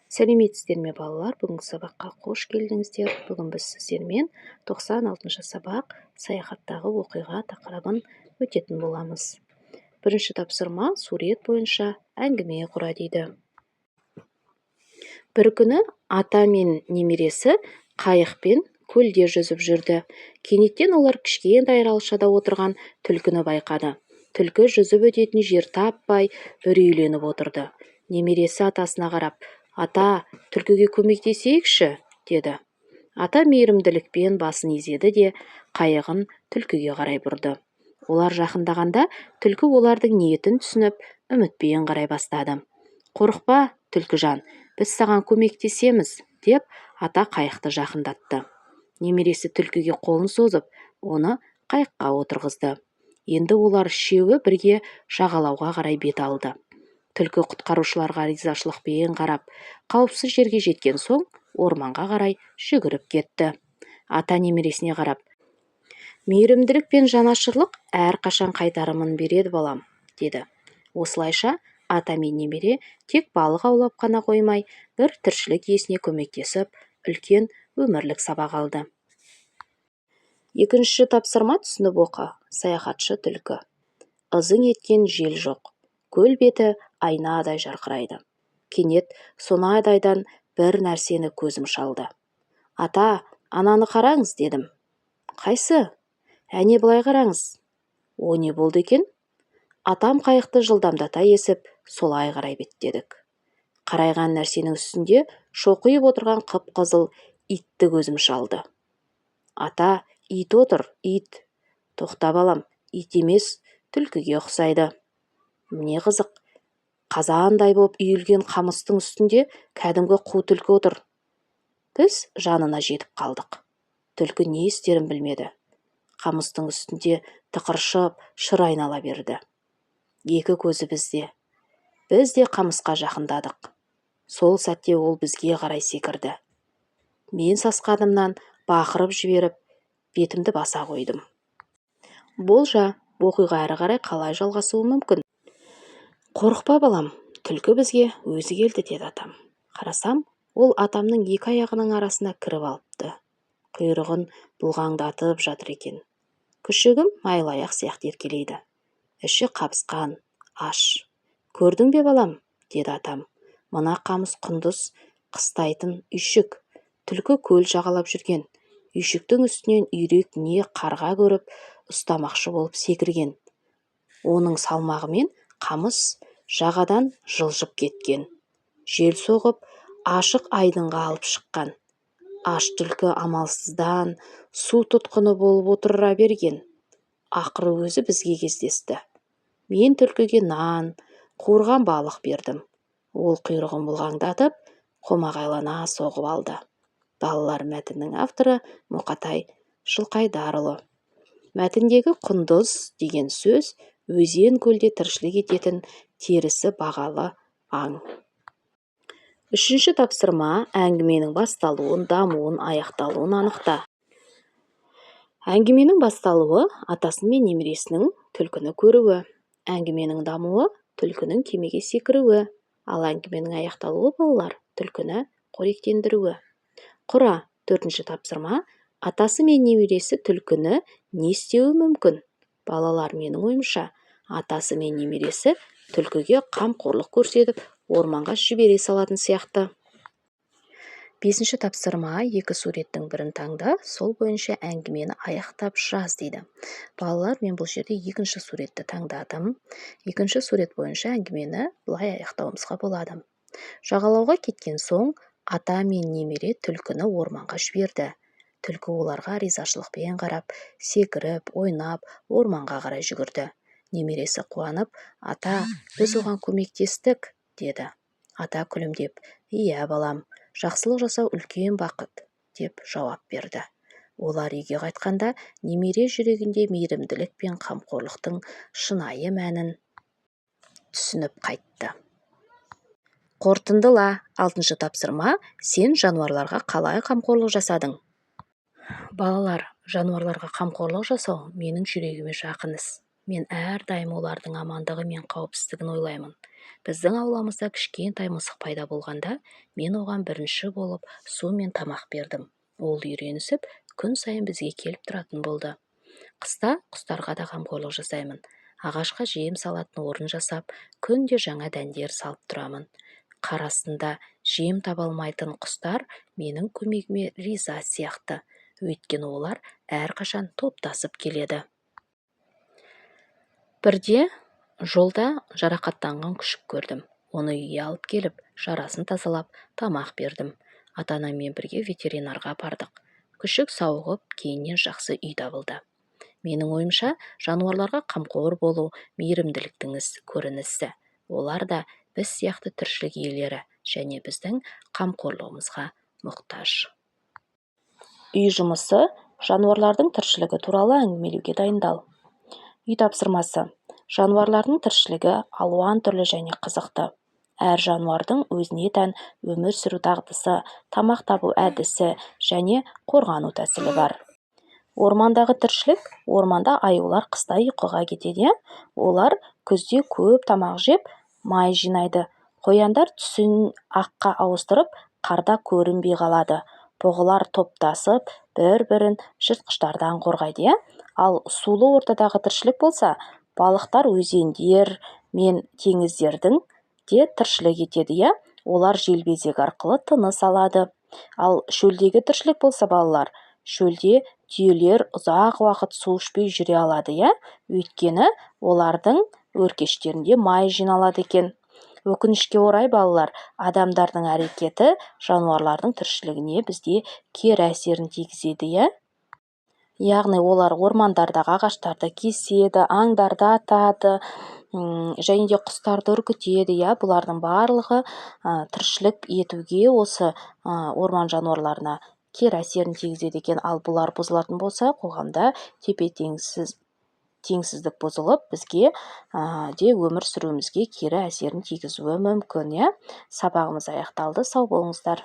Сәлеметсіздер ме балалар? Бүгінгі сабаққа қош келдіңіздер. Бүгін біз сіздермен 96-шы сабақ саяхаттағы оқиға тақырыбын өтетін боламыз. Бірінші тапсырма сурет бойынша әңгіме құра дейді. Бір күні ата мен немересі қайықпен көлде жүзіп жүрді. Кенеттен олар кішкентай аралшада отырған түлкіні байқады. Түлкі жүзіп өтетін жер таппай үрейленіп отырды. Немересі атасына қарап: «Ата, түлкіге көмектесейікші», деді. Ата мейірімділікпен басын изеді де қайығын түлкіге қарай бұрды. Олар жақындағанда түлкі олардың ниетін түсініп, үмітпен қарай бастады. «Қорықпа, Түлкіжан, біз саған көмектесеміз», деп ата қайықты жақындатты. Немересі түлкіге қолын созып, оны қайыққа отырғызды. Енді олар үшеуі бірге жағалауға қарай бет алды. Түлкі құтқарушыларға ризашылықпен қарап, қауіпсіз жерге жеткен соң орманға қарай жүгіріп кетті. Ата немересіне қарап: «Мейірімділік пен жанашырлық әрқашан қайтарымын береді балам», деді. Осылайша ата мен немере тек балық аулап қана қоймай, бір тіршілік иесіне көмектесіп, үлкен өмірлік сабақ алды. Екінші тапсырма түсініп оқы. Саяхатшы түлкі. Ызың еткен жел жоқ. Көл беті айнадай жарқырайды. Кенет сонадайдан бір нәрсені көзім шалды. «Ата, ананы қараңыз», дедім. «Қайсы? Әне былай қараңыз». «О, не болды екен?» Атам қайықты жылдамдата есіп, солай қарай беттедік. Қарайған нәрсенің үстінде шоқиып отырған қып-қызыл итті көзім шалды. «Ата, ит отыр, ит». «Тоқта балам, ит емес, түлкіге ұқсайды». «Міне қызық, қазандай боп үйілген қамыстың үстінде кәдімгі қу түлкі отыр». Біз жанына жетіп қалдық. Түлкі не істерін білмеді. Қамыстың үстінде тықыршып, шыр айнала берді. Екі көзі бізде. Біз де қамысқа жақындадық. Сол сәтте ол бізге қарай секірді. Мен сасқанымнан бақырып жіберіп, бетімді баса қойдым. Болжа, оқиға әрі қарай қалай жалғасуы мүмкін? «Қорықпа балам, түлкі бізге өзі келді», деді атам. Қарасам, ол атамның екі аяғының арасына кіріп алыпты. Құйрығын бұлғаңдатып жатыр екен. Күшігім майлаяқ сияқты еркелейді. Іші қабысқан, аш. «Көрдің бе балам?» деді атам. «Мына қамыс құндыз қыстайтын үйшік. Түлкі көл жағалап жүрген. Үйшіктің үстінен үйрек не қарға көріп, ұстамақшы болып секірген. Оның салмағымен қамыс жағадан жылжып кеткен. Жел соғып, ашық айдынға алып шыққан. Аш түлкі амалсыздан су тұтқыны болып отыра берген. Ақыры өзі бізге кездесті. Мен түлкіге нан, қуырған балық бердім. Ол құйрығын бұлғаңдатып, қомағайлана соғып алды». Балалар мәтіннің авторы Мұқатай Жылқайдарұлы. Мәтіндегі құндыз деген сөз өзен көлде тіршілік ететін терісі бағалы аң. Үшінші тапсырма әңгіменің басталуын, дамуын, аяқталуын анықта. Әңгіменің басталуы атасы мен немересінің түлкіні көруі. Әңгіменің дамуы түлкінің кемеге секіруі. Ал әңгіменің аяқталуы балалар түлкіні қоректендіруі. Құра. Төртінші тапсырма. Атасы мен немересі түлкіні не істеуі мүмкін? Балалар, менің ойымша, атасы мен немересі түлкіге қамқорлық көрсетіп, орманға жібере салатын сияқты. Бесінші тапсырма. Екі суреттің бірін таңда, сол бойынша әңгімені аяқтап жаз дейді. Балалар, мен бұл жерде екінші суретті таңдадым. Екінші сурет бойынша әңгімені былай аяқтауымызға болады. Жағалауға кеткен соң, ата мен немере түлкіні орманға жіберді. Түлкі оларға ризашылықпен қарап, секіріп, ойнап, орманға қарай жүгірді. Немересі қуанып: «Ата, біз оған көмектестік», деді. Ата күлімдеп: «Иә балам, жақсылық жасау үлкен бақыт», деп жауап берді. Олар үйге қайтқанда немере жүрегінде мейірімділік пен қамқорлықтың шынайы мәнін түсініп қайтты. Қорытындыла. Алтыншы тапсырма. Сен жануарларға қалай қамқорлық жасадың? Балалар, жануарларға қамқорлық жасау менің жүрегіме жақын іс. Мен әрдайым олардың амандығы мен қауіпсіздігін ойлаймын. Біздің ауламызда кішкентай мысық пайда болғанда, мен оған бірінші болып су мен тамақ бердім. Ол үйренісіп, күн сайын бізге келіп тұратын болды. Қыста құстарға да қамқорлық жасаймын. Ағашқа жем салатын орын жасап, күнде жаңа дәндер салып тұрамын. Қарасында жем таба алмайтын құстар менің көмегіме риза сияқты. Өйткені олар әрқашан топтасып келеді. Бірде жолда жарақаттанған күшік көрдім. Оны үйге алып келіп, жарасын тазалап, тамақ бердім. Ата-анаммен бірге ветеринарға бардық. Күшік сауығып, кейіннен жақсы үй табылды. Менің ойымша, жануарларға қамқор болу мейірімділіктің көрінісі. Олар да біз сияқты тіршілік иелері және біздің қамқорлығымызға мұқтаж. Үй жұмысы жануарлардың тіршілігі туралы әңгімелеуге дайындал. Үй тапсырмасы. Жануарлардың тіршілігі алуан түрлі және қызықты. Әр жануардың өзіне тән өмір сүру дағдысы, тамақ табу әдісі және қорғану тәсілі бар. Ормандағы тіршілік. Орманда аюлар қыста ұйқыға кетеді. Олар күзде көп тамақ жеп, май жинайды. Қояндар түсін аққа ауыстырып, қарда көрінбей қалады. Бұғылар топтасып, бір-бірін жыртқыштардан қорғайды. Ал сулы ортадағы тіршілік болса, балықтар өзендер мен теңіздердің де тіршілік етеді. Олар желбезек арқылы тыныс алады. Ал шөлдегі тіршілік болса, балалар, шөлде түйелер ұзақ уақыт су ішпей жүре алады. Өйткені олардың өркештерінде май жиналады екен. Өкінішке орай, балалар, адамдардың әрекеті жануарлардың тіршілігіне бізде кері әсерін тигізеді. Яғни олар ормандардағы ағаштарды кеседі, аңдарды атады, және де құстарды үркітеді. Бұлардың барлығы тіршілік етуге осы орман жануарларына кері әсерін тигізеді екен. Ал бұлар бұзылатын болса, қоғамда теңсіздік бұзылып, бізге де өмір сүруімізге кері әсерін тигізуі мүмкін. Сабағымыз аяқталды. Сау болыңыздар.